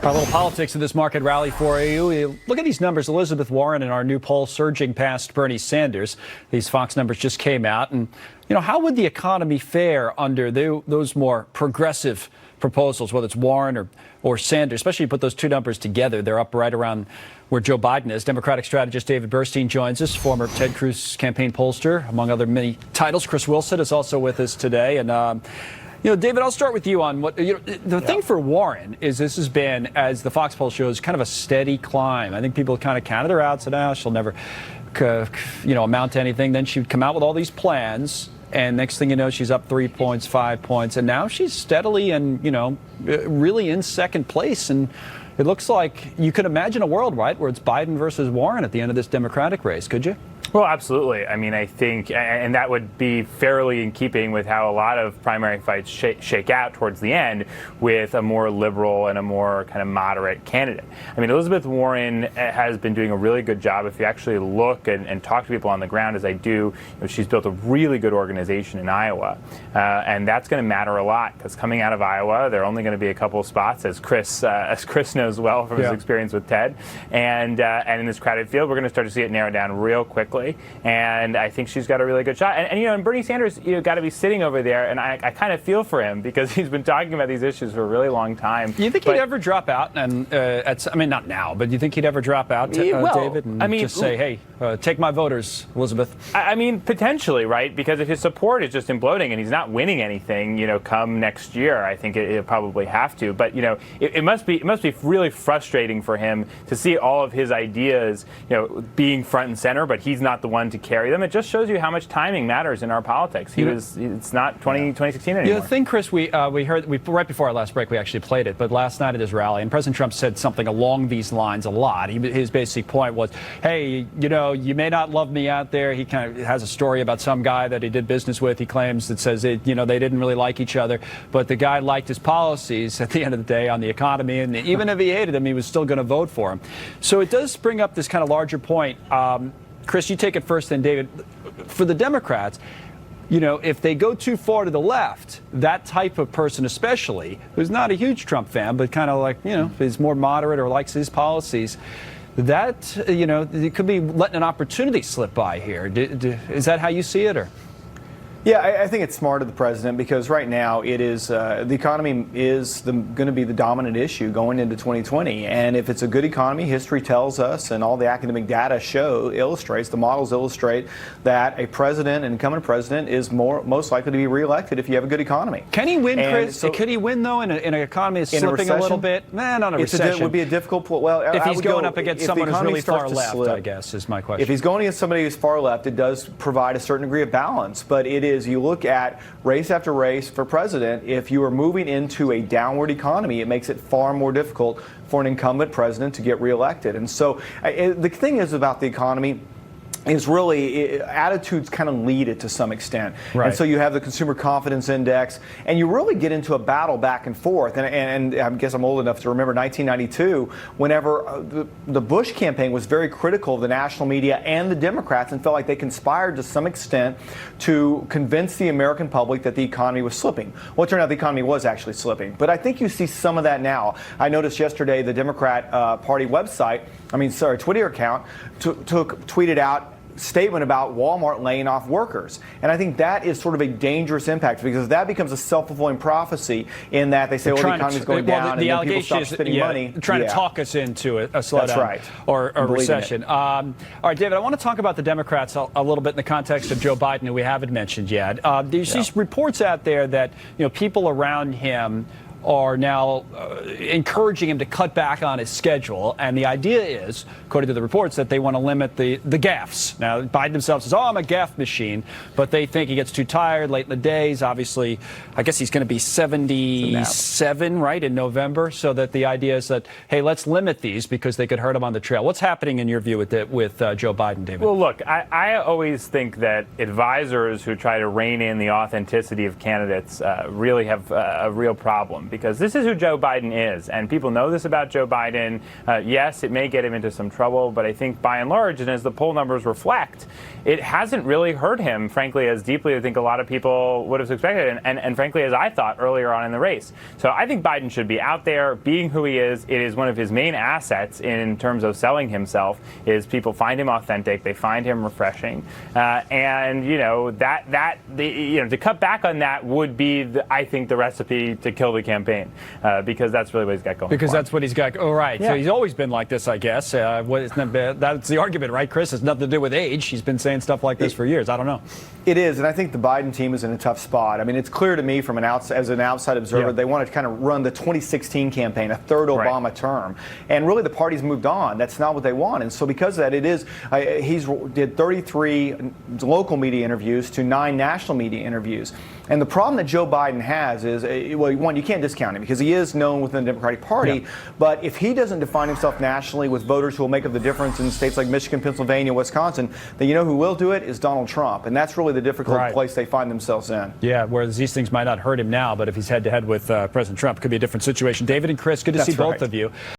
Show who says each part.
Speaker 1: Our little politics of this market rally for you. Look at these numbers. Elizabeth Warren in our new poll surging past Bernie Sanders. These Fox numbers just came out. And, how would the economy fare under those more progressive proposals, whether it's Warren or Sanders, especially you put those two numbers together? They're up right around where Joe Biden is. Democratic strategist David Burstein joins us, former Ted Cruz campaign pollster, among other many titles. Chris Wilson is also with us today. And, David, I'll start with you on what the thing for Warren is. This has been, as the Fox poll shows, kind of a steady climb. I think people kind of counted her out, said, she'll never, amount to anything. Then she'd come out with all these plans, and next thing you know, she's up 3 points, 5 points, and now she's steadily and really in second place. And it looks like you could imagine a world, right, where it's Biden versus Warren at the end of this Democratic race, could you?
Speaker 2: Well, absolutely. I mean, I think, and that would be fairly in keeping with how a lot of primary fights shake out towards the end, with a more liberal and a more kind of moderate candidate. I mean, Elizabeth Warren has been doing a really good job. If you actually look and talk to people on the ground, as I do, she's built a really good organization in Iowa. And that's going to matter a lot, because coming out of Iowa, there are only going to be a couple of spots, as Chris knows well from his experience with Ted. And in this crowded field, we're going to start to see it narrow down real quickly. And I think she's got a really good shot. And Bernie Sanders, got to be sitting over there, and I kind of feel for him, because he's been talking about these issues for a really long time.
Speaker 1: Do you think he'd ever drop out? And not now, but do you think he'd ever drop out, David, and just say, hey, take my voters, Elizabeth?
Speaker 2: I mean, potentially, right? Because if his support is just imploding and he's not winning anything, come next year, I think it'll probably have to. But it must be really frustrating for him to see all of his ideas, being front and center, but he's not the one to carry them. It just shows you how much timing matters in our politics. It's not 2016 anymore.
Speaker 1: The thing, Chris, we heard right before our last break, we actually played it, but last night at his rally, and President Trump said something along these lines a lot. His basic point was, hey, you may not love me out there. He kind of has a story about some guy that he did business with. He claims that says, they didn't really like each other, but the guy liked his policies at the end of the day on the economy, and even if he hated him, he was still going to vote for him. So it does bring up this kind of larger point. Chris, you take it first, then David. For the Democrats, if they go too far to the left, that type of person especially, who's not a huge Trump fan, but kind of like, is more moderate or likes his policies, that, it could be letting an opportunity slip by here. Is that how you see it, or?
Speaker 3: Yeah, I think it's smart of the president, because right now it is the economy is going to be the dominant issue going into 2020. And if it's a good economy, history tells us, and all the academic data illustrates, the models illustrate, that a president, an incumbent president, is most likely to be reelected if you have a good economy.
Speaker 1: Can he win, Chris? Could he win, though, in an economy that's slipping a little bit? Not a recession.
Speaker 3: It would be a difficult point. Well,
Speaker 1: if he's going up against someone who's really far left, I guess, is my question.
Speaker 3: If he's going against somebody who's far left, it does provide a certain degree of balance. But you look at race after race for president, if you are moving into a downward economy, it makes it far more difficult for an incumbent president to get reelected. And so the thing is about the economy is really attitudes kind of lead it to some extent. Right. And so you have the consumer confidence index, and you really get into a battle back and forth. And I guess I'm old enough to remember 1992, whenever the Bush campaign was very critical of the national media and the Democrats, and felt like they conspired to some extent to convince the American public that the economy was slipping. Well, it turned out the economy was actually slipping. But I think you see some of that now. I noticed yesterday the Democrat Party Twitter account tweeted out statement about Walmart laying off workers. And I think that is sort of a dangerous impact, because that becomes a self-fulfilling prophecy in that they say, the economy's going down, and then people stop spending money.
Speaker 1: Trying to talk us into a slowdown.
Speaker 3: That's right.
Speaker 1: Or a recession. All right, David, I want to talk about the Democrats a little bit in the context of Joe Biden, who we haven't mentioned yet. There's these reports out there that people around him are now encouraging him to cut back on his schedule. And the idea is, according to the reports, that they want to limit the gaffes. Now, Biden himself says, I'm a gaffe machine, but they think he gets too tired late in the days. Obviously, I guess he's going to be 77, right, in November. So that the idea is that, hey, let's limit these because they could hurt him on the trail. What's happening in your view with Joe Biden, David?
Speaker 2: Well, look, I always think that advisors who try to rein in the authenticity of candidates really have a real problem, because this is who Joe Biden is, and people know this about Joe Biden. Yes, it may get him into some trouble, but I think by and large, and as the poll numbers reflect, it hasn't really hurt him, frankly, as deeply as I think a lot of people would have expected, and frankly, as I thought earlier on in the race. So I think Biden should be out there being who he is. It is one of his main assets in terms of selling himself, is people find him authentic, they find him refreshing, and to cut back on that would be, I think, the recipe to kill the campaign, because that's really what he's got going.
Speaker 1: Because
Speaker 2: for
Speaker 1: that's what he's got. Oh, right. Yeah. So he's always been like this, I guess. That's the argument, right, Chris? It's nothing to do with age. He's been saying stuff like this for years. I don't know.
Speaker 3: It is, and I think the Biden team is in a tough spot. I mean, it's clear to me from as an outside observer, they want to kind of run the 2016 campaign, a third Obama term, and really the party's moved on. That's not what they want, and so because of that, it is. He's did 33 local media interviews to 9 national media interviews. And the problem that Joe Biden has is, well, one, you can't discount him because he is known within the Democratic Party. Yeah. But if he doesn't define himself nationally with voters who will make up the difference in states like Michigan, Pennsylvania, Wisconsin, then you know who will do it is Donald Trump. And that's really the difficult place they find themselves in.
Speaker 1: Yeah, whereas these things might not hurt him now, but if he's head-to-head with President Trump, it could be a different situation. David and Chris, good to see both of you.